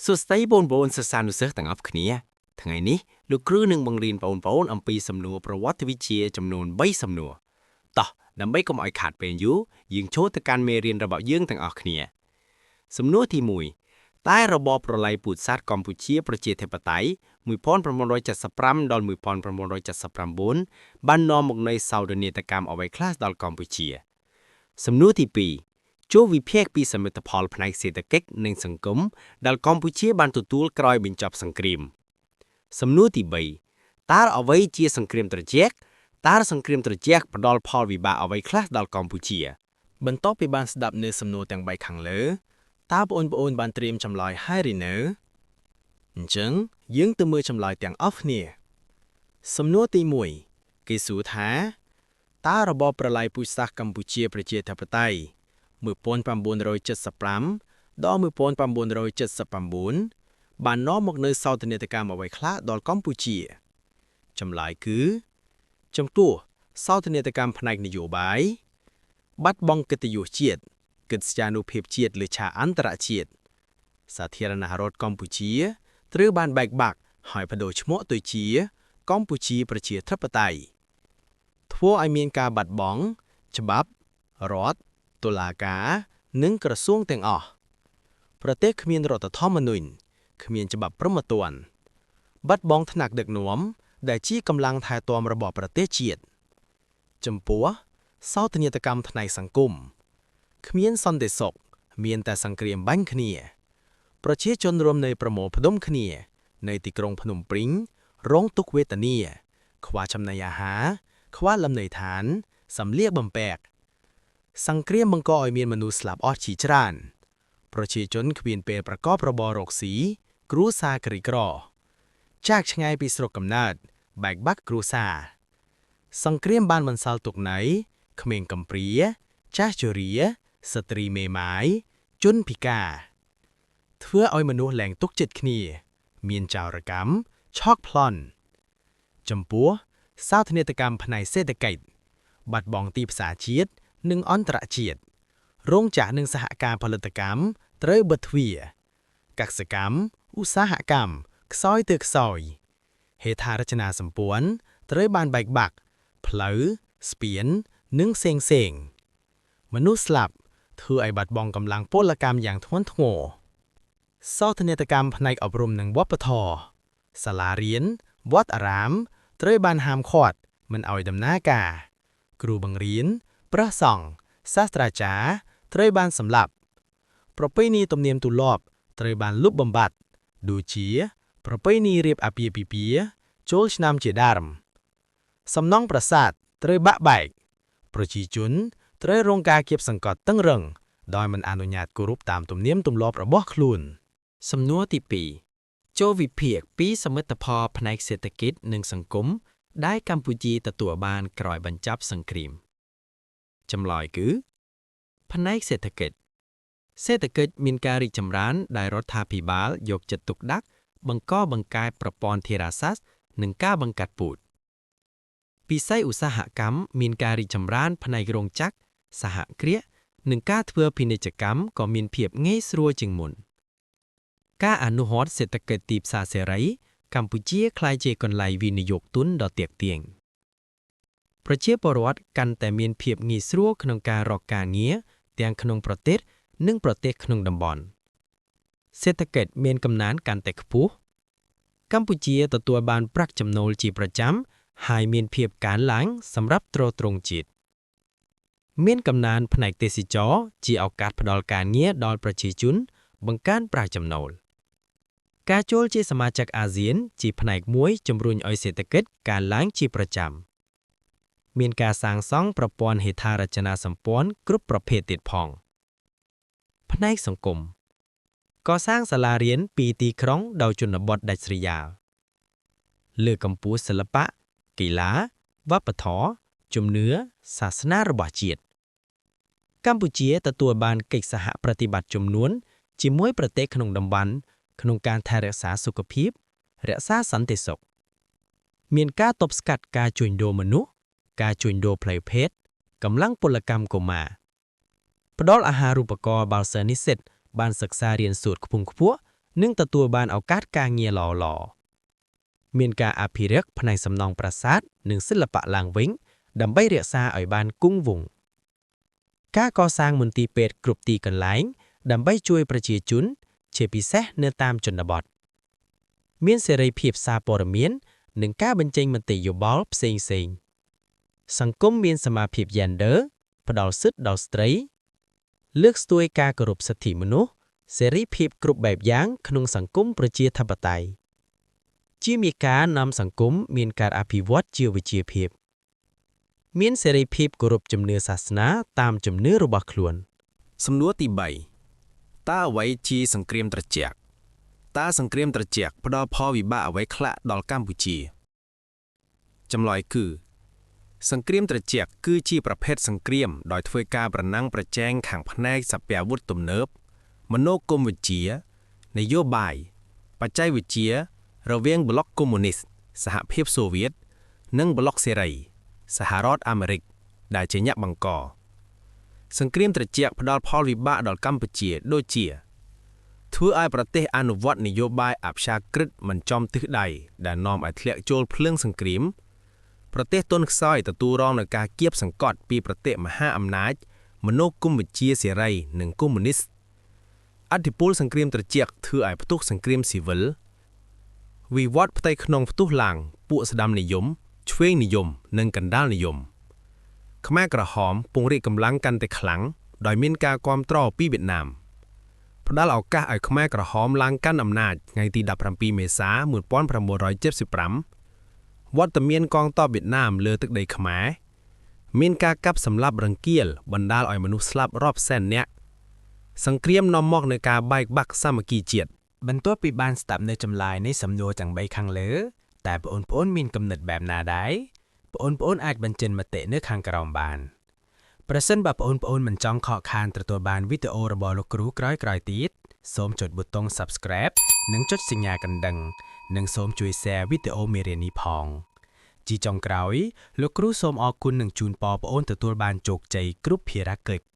សុស្ដីបងប្អូនសិស្សានុសិស្សទាំងអស់គ្នាថ្ងៃនេះលោកគ្រូនឹងបង្រៀនបងប្អូនអំពីសំណួរប្រវត្តិវិទ្យាចំនួន3សំណួរតោះដើម្បីកុំឲ្យខាតពេលយូរយើងចូលទៅកាន់មេរៀនរបស់យើងទាំងអស់គ្នាសំណួរទី1តែរបបប្រល័យពូជសាសន៍កម្ពុជាប្រជាធិបតេយ្យ1975ដល់1979បាននាំមកនូវសោកនាដកម្មអ្វីខ្លះដល់កម្ពុជាសំណួរទី2ចូលវិភាគពីសមិទ្ធផលផ្នែកសេដ្ឋកិច្ចនិងសង្គមដែលកម្ពុជាបានទទួលក្រោយបញ្ចប់សង្គ្រាមសំណួរទី3តើអ្វីជាសង្គ្រាមត្រជាក់តើសង្គ្រាមត្រជាក់ផ្ដល់ផលវិបាកអ្វីខ្លះដល់កម្ពុជាបន្ទាប់ពីបានស្ដាប់នៅសំណួរទាំង3ខាងលើតើបងប្អូនបានត្រៀមចម្លើយហើយឬនៅអញ្ចឹងយើងទៅមើលចម្លើយទាំងអស់គ្នាសំណួរទី1គេសួរថាតើរបបប្រល័យពូជសាសន៍កម្ពុជាប្រជាធិបតេយ្យ1975ដល់1979បាននាំមកនូវសោកនាដកម្មអ្វីខ្លះដល់កម្ពុជាចម្លើយគឺចំពោះសោកនាដកម្មផ្នែកនយោបាយបាត់បង់កិត្តិយសជាតិកិត្យានុភាពជាតិលើឆាកអន្តរជាតិសាធារណរដ្ឋកម្ពុជាត្រូវបានបែកបាក់ហើយបដូរឈ្មោះទៅជាកម្ពុជាប្រជាធិបតេយ្យធ្វើឲ្យមានការបាត់បង់ច្បាប់រដ្ឋតុលាការនិងក្រសួងទាំងអស់ប្រទេសគ្មានរដ្ឋធម្មនុញ្ញគ្មានច្បាប់ព្រហ្មទណ្ឌបាត់បង់ថ្នាក់ដឹកនាំដែលជាកម្លាំងថែទាំរបស់ប្រទេសជាតិចំពោះសោកនាដកម្មផ្នែកសង្គមគ្មានសន្តិសុខមានតែសង្គ្រាមបាញ់គ្នាប្រជាជនរួមនៅប្រមូលផ្ដុំគ្នានៅទីក្រុងភ្នំពេញរងទុក្ខវេទនាខ្វះចំណីអាហារខ្វះលំនៅឋានសម្លៀកបំពាក់សង្គ្រាមបង្កឲ្យមានមនុស្សស្លាប់អស់ជាច្រើនប្រជាជនគ្មានពេលប្រកបរបររកស៊ីគ្រួសារក្រីក្រចាកឆ្ងាយពីស្រុកកំណើតបែកបាក់គ្រួសារសង្គ្រាមបានបន្សល់ទុកនៅក្មេងកំព្រាចាស់ជរាស្ត្រីមេម៉ាយជនពិការធ្វើឲ្យមនុស្សលែងទុកចិត្តគ្នាមានចោរកម្មឆក់ប្លន់ចំពោះសោកនាដកម្មផ្នែកសេដ្ឋកិច្ចបាត់បង់ទីផ្សារជាតិនិងអន្តរជាតិរោងចក្រនិងសហការផលិតកម្មត្រូវបិទទ្វារកសិកម្មឧស្សាហកម្មខ្សោយទៅខ្សោយហេដ្ឋារចនាសម្ព័ន្ធត្រូវបានបែកបាក់ផ្លូវស្ពាននិងផ្សេងមនុស្សស្លាប់ធ្វើឲ្យបាត់បង់កម្លាំងពលកម្មយ៉ាងធ្ងន់ធ្ងរសោកនាដកម្មផ្នែកអប់រំនិងវប្បធម៌សាលារៀនវត្តអារាមត្រូវបានហាមឃាត់មិនឲ្យដំណើរការគ្រូបង្រៀនព្រះសង្ឃសាស្ត្រាចារ្យត្រូវបានសម្លាប់ប្រពៃណីទំនៀមទម្លាប់ត្រូវបានលុបបំបាត់ដូចជាប្រពៃណីរៀបអាពាហ៍ពិពាហ៍ចូលឆ្នាំជាដើមសំណង់ប្រាសាទត្រូវបាក់បែកប្រជាជនត្រូវរងការគាបសង្កត់តឹងរឹងដោយមិនអនុញ្ញាតគោរពតាមទំនៀមទម្លាប់របស់ខ្លួនសំណួរទី2ចូលវិភាគពីសមិទ្ធផលផ្នែកសេដ្ឋកិច្ចនិងសង្គមដែលកម្ពុជាទទួលបានក្រោយបញ្ចប់សង្គ្រាមចម្លើយគឺផ្នែកសេដ្ឋកិច្ចមានការរីកចម្រើនដែលរដ្ឋាភិបាលយកចិត្តទុកដាក់បង្កែប្រព័ន្ធធារាសាស្ត្រនិងការបង្កាត់ពូជវិស័យឧស្សាហកម្មមានការរីកចម្រើនផ្នែករោងចក្រសហគ្រាសនិងការធ្វើពាណិជ្ជកម្មក៏មានភាពងាយស្រួលជាងមុនការអនុវត្តសេដ្ឋកិច្ចទីផ្សារសេរីកម្ពុជាក្លាយជាកន្លែងវិនិយោគទុនដ៏ទាក់ទាញប្រជាពលរដ្ឋកាន់តែមានភាពងាយស្រួលក្នុងការរកការងារទាំងក្នុងប្រទេសនិងប្រទេសក្នុងតំបន់សេដ្ឋកិច្ចមានកំណើនកាន់តែខ្ពស់កម្ពុជាទទួលបានប្រាក់ចំណូលជាប្រចាំហើយមានភាពកើនឡើងសម្រាប់ទ្រទ្រង់ជាតិមានកំណើនផ្នែកទេសចរណ៍ជាឱកាសផ្ដល់ការងារដល់ប្រជាជនបង្កើនប្រាក់ចំណូលការចូលជាសមាជិកអាស៊ានជាផ្នែកមួយជំរុញឲ្យសេដ្ឋកិច្ចកើនឡើងជាប្រចាំមានការសាងសង់ប្រព័ន្ធហេដ្ឋារចនាសម្ព័ន្ធគ្រប់ប្រភេទទៀតផងផ្នែកសង្គមកសាងសាលារៀនពីទីក្រុងដល់ជនបទដាច់ស្រយាលលើកកម្ពស់សិល្បៈកីឡាវប្បធម៌ជំនឿសាសនារបស់ជាតិកម្ពុជាទទួលបានកិច្ចសហប្រតិបត្តិជំនួនជាមួយប្រទេសក្នុងតំបន់ក្នុងការថែរក្សាសុខភាពរក្សាសន្តិសុខមានការទប់ស្កាត់ការជួញដូរមនុស្សការជួញដូរផ្លូវភេទកម្លាំងពលកម្មកុមារផ្ដល់អាហារូបករណ៍ដល់សិស្សនិស្សិតបានសិក្សារៀនសូត្រខ្ពង់ខ្ពស់ និងទទួលបានឱកាសការងារល្អៗមានការអភិរក្សផ្នែកសំណង់ប្រាសាទនិងសិល្បៈឡើងវិញដើម្បីរក្សាឲ្យបានគង់វង្សការកសាងមន្ទីរពេទ្យគ្រប់ទីកន្លែងដើម្បីជួយប្រជាជនជាពិសេសនៅតាមជនបទមានសេរីភាពសារព័ត៌មាននិងការបញ្ចេញមតិយោបល់ផ្សេងៗសង្គមមានសមាភិប Gender ផ្ដល់សិទ្ធិដល់ស្ត្រីលើកស្ទួយការគោរពសិទ្ធិមនុស្សសេរីភាពគ្រប់បែបយ៉ាងក្នុងសង្គមប្រជាធិបតេយ្យជាមេការនាំសង្គមមានការអភិវឌ្ឍជាវិជ្ជាភាពមានសេរីភាពគោរពជំនឿសាសនាតាមជំនឿរបស់ខ្លួនសំណួរទី3តើអ្វីជាសង្គ្រាមត្រជាក់តើសង្គ្រាមត្រជាក់ផ្ដល់ផលវិបាកអ្វីខ្លះដល់កម្ពុជាចម្លើយគឺសង្គ្រាមត្រជាក់គឺជាប្រភេទសង្គ្រាមដោយធ្វើការប្រណាំងប្រជែងខាងផ្នែកសព្វាវុធទំនើបមនោគមវិជ្ជានយោបាយបច្ចេកវិទ្យារវាងប្លុកកុម្មុយនីសសហភាពសូវៀតនិងប្លុកសេរីសហរដ្ឋអាមេរិកដែលជាអ្នកបង្កសង្គ្រាមត្រជាក់ផ្ដល់ផលវិបាកដល់កម្ពុជាដូចជាធ្វើឲ្យប្រទេសអនុវត្តនយោបាយអព្យាក្រឹតមិនចំទិសដៅដែលនាំឲ្យធ្លាក់ចូលភ្លើងសង្គ្រាមប្រទេសទន់ខ្សោយទទួលរងនឹងការគៀបសង្កត់ពីប្រទេសមហាអំណាចមនោគមវិជ្ជាសេរីនិងកុម្មុយនីសអធិពលសង្គ្រាមត្រជាក់ធ្វើឲ្យផ្ទុះសង្គ្រាមស៊ីវិលវិវត្តផ្ទៃក្នុងផ្ទុះឡើងពួកស្ដាំនិយមឆ្វេងនិយមនិងកណ្ដាលនិយមខ្មែរក្រហមពង្រីកកម្លាំងកាន់តែខ្លាំងដោយមានការគាំទ្រពីវៀតណាមផ្ដល់ឱកាសឲ្យខ្មែរក្រហមឡើងកាន់អំណាចថ្ងៃទី17មេសា1975វត្តមានកងទ័ពវៀតណាមលើទឹកដីខ្មែរមានការកាប់សម្លាប់រង្គាលបណ្ដាលឲ្យមនុស្សស្លាប់រាប់សែននាក់សង្គ្រាមនាំមកនូវការបែកបាក់សាមគ្គីជាតិបន្ទាប់ពីបានស្ដាប់នៅចម្លើយនៃសំណួរទាំង3ខាងលើតែបងប្អូនមានគំនិតបែបណាដែរបងប្អូនអាចបញ្ចេញមតិនៅខាងក្រោមបានប្រសិនបើបងប្អូនមិនចង់ខកខានទទួលបានវីដេអូរបស់លោកគ្រូក្រោយៗទៀតសូមចុចប៊ូតុង Subscribe និងចុចសញ្ញាកណ្ដឹងនិងសូមជួយ Share វីដេអូមេរៀននេះផងជាចុងក្រោយលោកគ្រូសូមអរគុណនិងជូនពរបងប្អូនទទួលបានជោគជ័យគ្រប់ភារកិច្ច